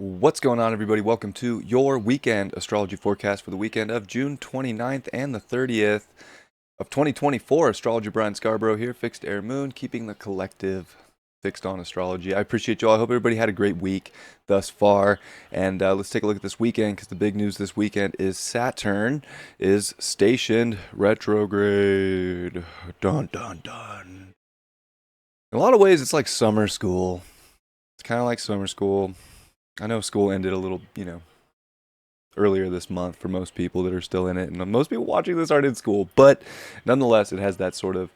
What's going on, everybody? Welcome to your weekend astrology forecast for the weekend of June 29th and the 30th of 2024. Astrologer Brian Scarborough here, Fixed Air Moon, keeping the collective fixed on astrology. I appreciate y'all. I hope everybody had a great week thus far. And let's take a look at this weekend, because the big news this weekend is Saturn is stationed retrograde. Dun, dun, dun. In a lot of ways, it's like summer school. It's kind of like summer school. I know school ended a little, earlier this month for most people that are still in it, and most people watching this aren't in school, but nonetheless, it has that sort of,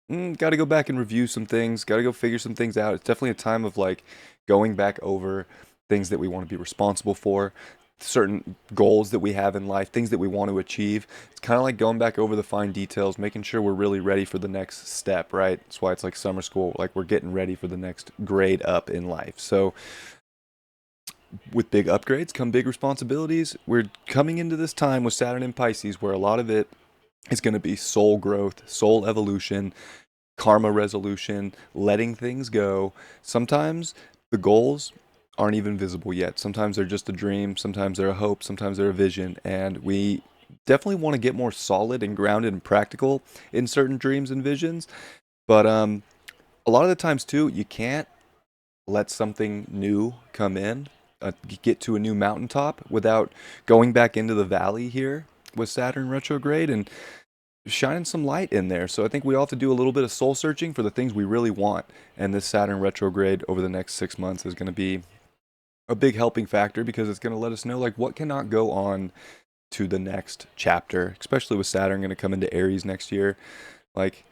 got to go back and review some things, got to go figure some things out. It's definitely a time of like going back over things that we want to be responsible for, certain goals that we have in life, things that we want to achieve. It's kind of like going back over the fine details, making sure we're really ready for the next step, right? That's why it's like summer school, like we're getting ready for the next grade up in life. So with big upgrades come big responsibilities. We're coming into this time with Saturn in Pisces where a lot of it is going to be soul growth, soul evolution, karma resolution, letting things go. Sometimes the goals aren't even visible yet. Sometimes they're just a dream, sometimes they're a hope, sometimes they're a vision, and we definitely want to get more solid and grounded and practical in certain dreams and visions. But a lot of the times too, you can't let something new come in, get to a new mountaintop without going back into the valley here with Saturn retrograde and shining some light in there. So I think we all have to do a little bit of soul searching for the things we really want. And this Saturn retrograde over the next 6 months is going to be a big helping factor, because it's going to let us know like what cannot go on to the next chapter, especially with Saturn going to come into Aries next year. Like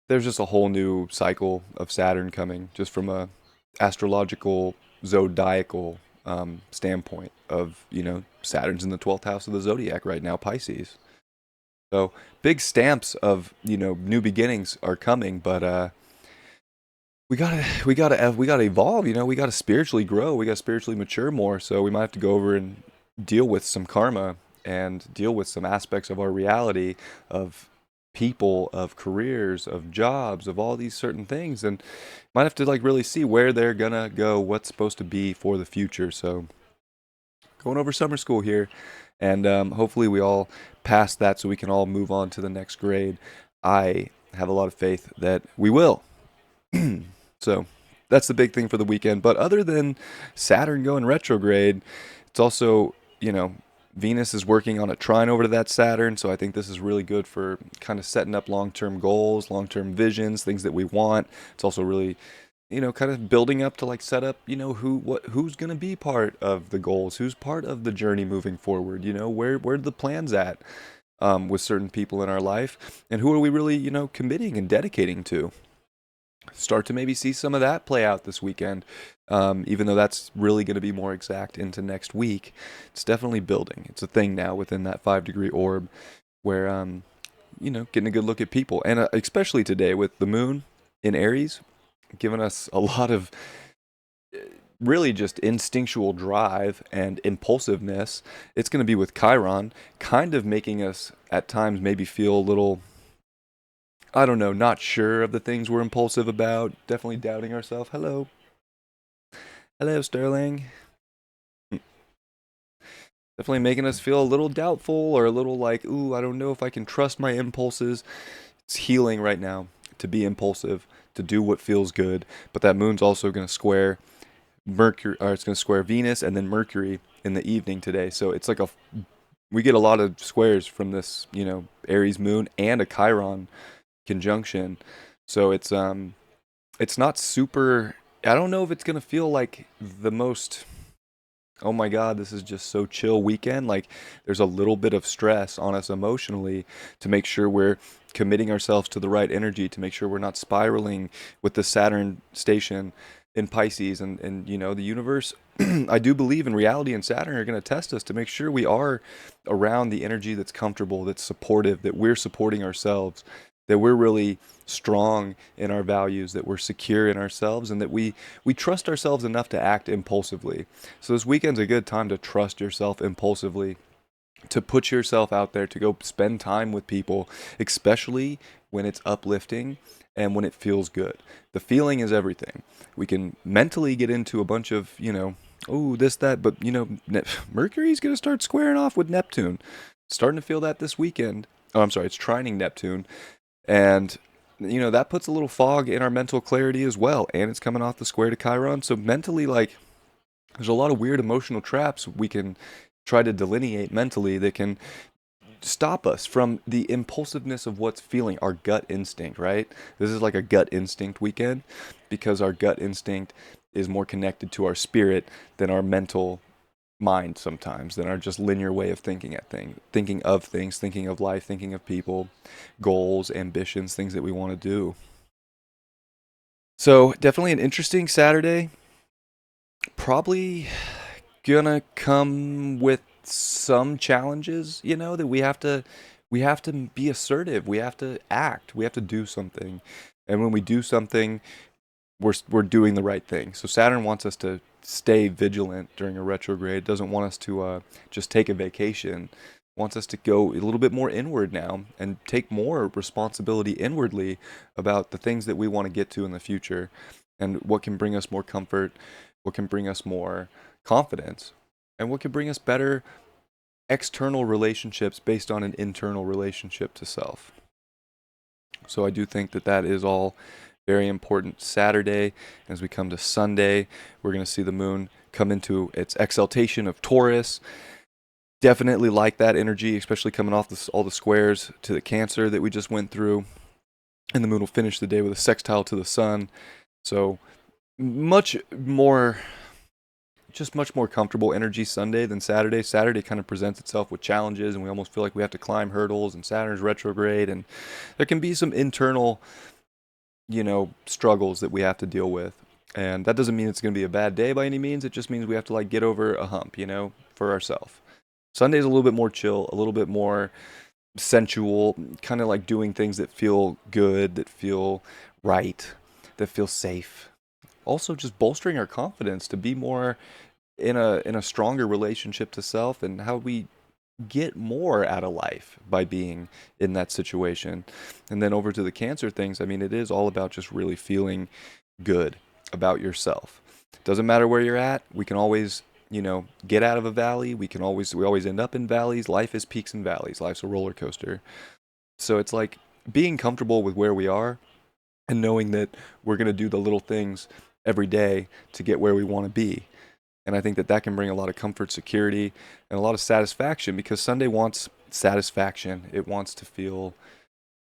there's just a whole new cycle of Saturn coming, just from a astrological zodiacal standpoint of, Saturn's in the 12th house of the zodiac right now, Pisces. So big stamps of, new beginnings are coming, but we gotta evolve. We gotta spiritually grow. We gotta spiritually mature more. So we might have to go over and deal with some karma and deal with some aspects of our reality, of people, of careers, of jobs, of all these certain things, and might have to like really see where they're gonna go, what's supposed to be for the future. So going over summer school here, and hopefully we all pass that so we can all move on to the next grade. I have a lot of faith that we will. So that's the big thing for the weekend. But other than Saturn going retrograde, it's also, Venus is working on a trine over to that Saturn. So I think this is really good for kind of setting up long-term goals, long-term visions, things that we want. It's also really, kind of building up to like set up, who's going to be part of the goals, who's part of the journey moving forward, where the plans at with certain people in our life, and who are we really, committing and dedicating to. Start to maybe see some of that play out this weekend, even though that's really going to be more exact into next week. It's definitely building. It's a thing now within that 5-degree orb where, getting a good look at people. And especially today with the moon in Aries, giving us a lot of really just instinctual drive and impulsiveness. It's going to be with Chiron, kind of making us at times maybe feel a little, I don't know, not sure of the things we're impulsive about, definitely doubting ourselves. Hello. Hello, Sterling. Definitely making us feel a little doubtful or a little like, ooh, I don't know if I can trust my impulses. It's healing right now to be impulsive, to do what feels good. But that moon's also going to square Mercury, or it's going to square Venus and then Mercury in the evening today. So it's like we get a lot of squares from this, Aries moon and a Chiron conjunction. So it's not super, I don't know if it's going to feel like the most, oh my god, this is just so chill weekend. Like there's a little bit of stress on us emotionally to make sure we're committing ourselves to the right energy, to make sure we're not spiraling with the Saturn station in Pisces, and the universe. I do believe in reality and Saturn are going to test us to make sure we are around the energy that's comfortable, that's supportive, that we're supporting ourselves, that we're really strong in our values, that we're secure in ourselves, and that we trust ourselves enough to act impulsively. So this weekend's a good time to trust yourself impulsively, to put yourself out there, to go spend time with people, especially when it's uplifting and when it feels good. The feeling is everything. We can mentally get into a bunch of, oh, this, that, but Mercury's going to start squaring off with Neptune. Starting to feel that this weekend. Oh, I'm sorry, it's trining Neptune. And, that puts a little fog in our mental clarity as well. And it's coming off the square to Chiron. So mentally, like, there's a lot of weird emotional traps we can try to delineate mentally that can stop us from the impulsiveness of what's feeling our gut instinct, right? This is like a gut instinct weekend because our gut instinct is more connected to our spirit than our mental mind sometimes, than our just linear way of thinking of things, thinking of life, thinking of people, goals, ambitions, things that we want to do. So definitely an interesting Saturday. Probably gonna come with some challenges, that we have to be assertive, we have to act, we have to do something. And when we do something, we're doing the right thing. So Saturn wants us to stay vigilant during a retrograde, doesn't want us to just take a vacation. Wants us to go a little bit more inward now and take more responsibility inwardly about the things that we want to get to in the future and what can bring us more comfort, what can bring us more confidence, and what can bring us better external relationships based on an internal relationship to self. So I do think that that is all very important Saturday. As we come to Sunday, we're going to see the moon come into its exaltation of Taurus. Definitely like that energy, especially coming off all the squares to the Cancer that we just went through. And the moon will finish the day with a sextile to the sun. So much more much more comfortable energy Sunday than Saturday. Saturday kind of presents itself with challenges, and we almost feel like we have to climb hurdles, and Saturn's retrograde, and there can be some internal, struggles that we have to deal with. And that doesn't mean it's going to be a bad day by any means. It just means we have to like get over a hump, for ourselves. Sunday's a little bit more chill, a little bit more sensual, kind of like doing things that feel good, that feel right, that feel safe. Also, just bolstering our confidence to be more in a stronger relationship to self, and how we get more out of life by being in that situation. And then over to the Cancer things, I mean, it is all about just really feeling good about yourself. Doesn't matter where you're at, we can always, get out of a valley. We always end up in valleys. Life is peaks and valleys. Life's a roller coaster. So it's like being comfortable with where we are and knowing that we're going to do the little things every day to get where we want to be. And I think that that can bring a lot of comfort, security, and a lot of satisfaction, because Sunday wants satisfaction. It wants to feel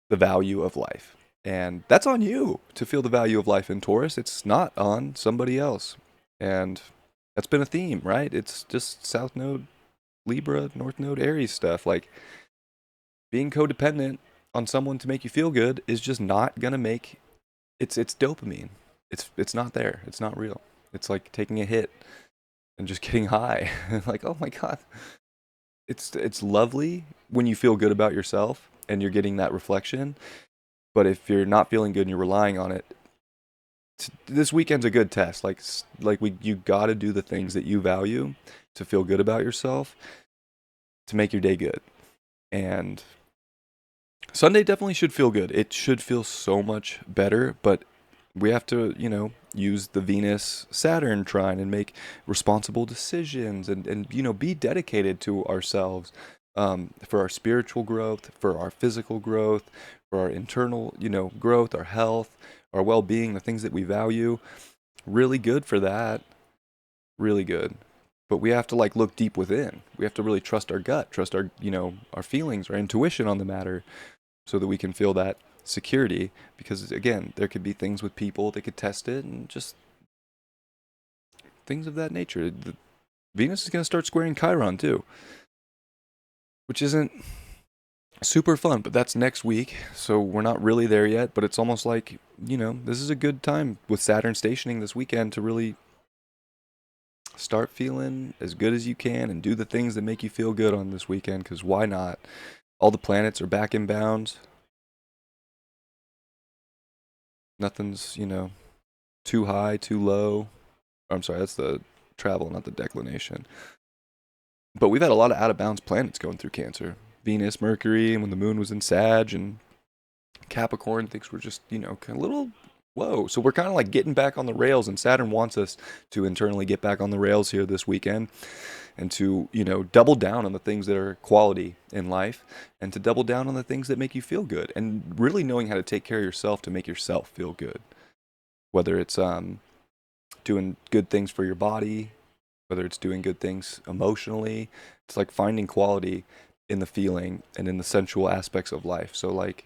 the value of life. And that's on you to feel the value of life in Taurus. It's not on somebody else. And that's been a theme, right? It's just South Node, Libra, North Node, Aries stuff. Like being codependent on someone to make you feel good is just not going to make it's dopamine. It's not there. It's not real. It's like taking a hit and just getting high. Like, oh my god, it's lovely when you feel good about yourself and you're getting that reflection. But if you're not feeling good and you're relying on it, this weekend's a good test. You got to do the things that you value to feel good about yourself, to make your day good. And Sunday definitely should feel good. It should feel so much better, but we have to, use the Venus Saturn trine and make responsible decisions, and be dedicated to ourselves, for our spiritual growth, for our physical growth, for our internal, growth, our health, our well-being, the things that we value. Really good for that. Really good. But we have to like look deep within. We have to really trust our gut, trust our, our feelings, our intuition on the matter, so that we can feel that security. Because again, there could be things with people that could test it, and just things of that nature. Venus is going to start squaring Chiron too, which isn't super fun, but that's next week. So we're not really there yet, but it's almost like, this is a good time with Saturn stationing this weekend to really start feeling as good as you can and do the things that make you feel good on this weekend, because why not? All the planets are back in bounds. Nothing's, too high, too low. I'm sorry, that's the travel, not the declination. But we've had a lot of out of bounds planets going through Cancer. Venus, Mercury, and when the moon was in Sag, and Capricorn, things were just, kind of little Whoa, so we're kind of like getting back on the rails, and Saturn wants us to internally get back on the rails here this weekend and to, double down on the things that are quality in life and to double down on the things that make you feel good and really knowing how to take care of yourself to make yourself feel good. Whether it's doing good things for your body, whether it's doing good things emotionally, it's like finding quality in the feeling and in the sensual aspects of life. So, like,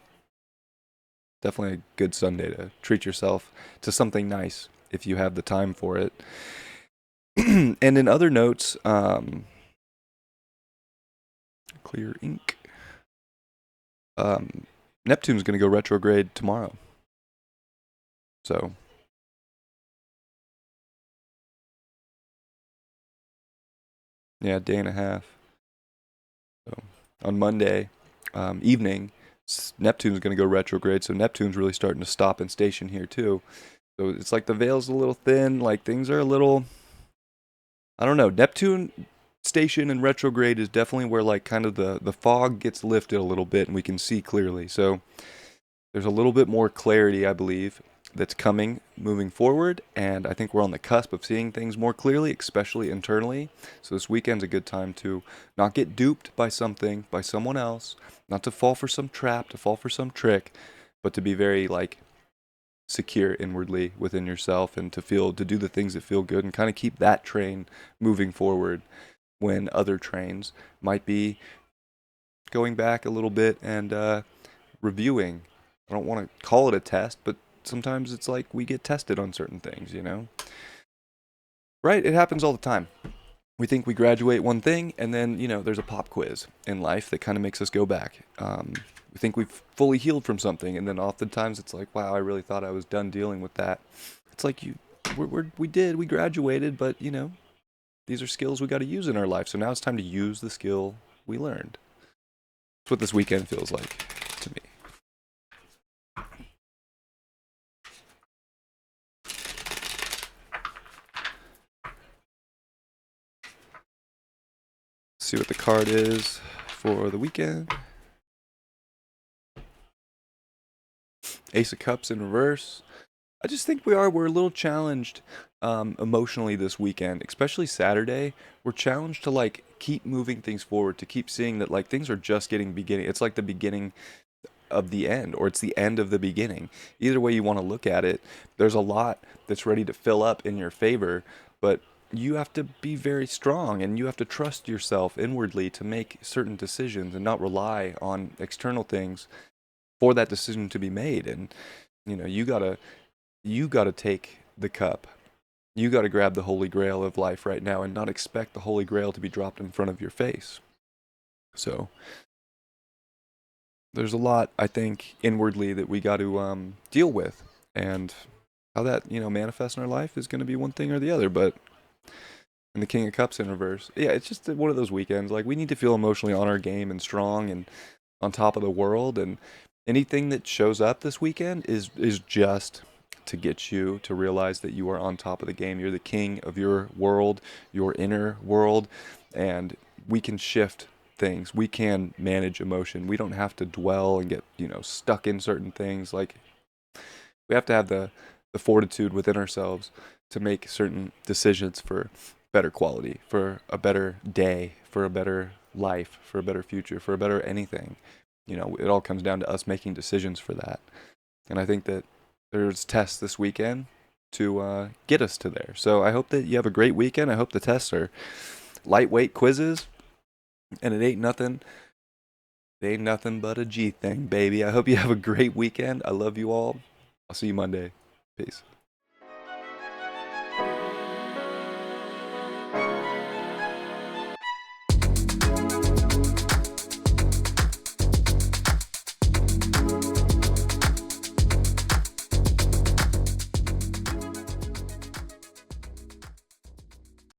definitely a good Sunday to treat yourself to something nice if you have the time for it. And in other notes, clear ink. Neptune's going to go retrograde tomorrow. So, yeah, day and a half. So, on Monday evening, Neptune's going to go retrograde. So, Neptune's really starting to stop and station here, too. So, it's like the veil's a little thin. Like, things are a little, I don't know. Neptune station and retrograde is definitely where, like, kind of the fog gets lifted a little bit and we can see clearly. So, there's a little bit more clarity, I believe, that's coming moving forward, and I think we're on the cusp of seeing things more clearly, especially internally. So this weekend's a good time to not get duped by something, by someone else, not to fall for some trap, to fall for some trick, but to be very like secure inwardly within yourself and to do the things that feel good and kind of keep that train moving forward when other trains might be going back a little bit and reviewing. I don't want to call it a test, but sometimes it's like we get tested on certain things. Right? It happens all the time. We think we graduate one thing, and then, there's a pop quiz in life that kind of makes us go back. We think we've fully healed from something, and then oftentimes it's like, wow, I really thought I was done dealing with that. It's like we graduated, but, these are skills we got to use in our life. So now it's time to use the skill we learned. That's what this weekend feels like to me. See what the card is for the weekend. Ace of Cups in reverse. I just think we're a little challenged emotionally this weekend, especially Saturday. We're challenged to like keep moving things forward, to keep seeing that like things are just getting beginning. It's like the beginning of the end, or it's the end of the beginning. Either way you want to look at it, there's a lot that's ready to fill up in your favor, but you have to be very strong and you have to trust yourself inwardly to make certain decisions and not rely on external things for that decision to be made. And you gotta take the cup. You gotta grab the holy grail of life right now and not expect the holy grail to be dropped in front of your face. So there's a lot, I think, inwardly that we got to deal with, and how that manifests in our life is going to be one thing or the other. But in the King of Cups in reverse, yeah, it's just one of those weekends. Like, we need to feel emotionally on our game and strong and on top of the world. And anything that shows up this weekend is just to get you to realize that you are on top of the game. You're the king of your world, your inner world, and we can shift things. We can manage emotion. We don't have to dwell and get, stuck in certain things. Like, we have to have the fortitude within ourselves to make certain decisions for better quality, for a better day, for a better life, for a better future, for a better anything. It all comes down to us making decisions for that. And I think that there's tests this weekend to get us to there. So I hope that you have a great weekend. I hope the tests are lightweight quizzes, and it ain't nothing. It ain't nothing but a G thing, baby. I hope you have a great weekend. I love you all. I'll see you Monday. Peace.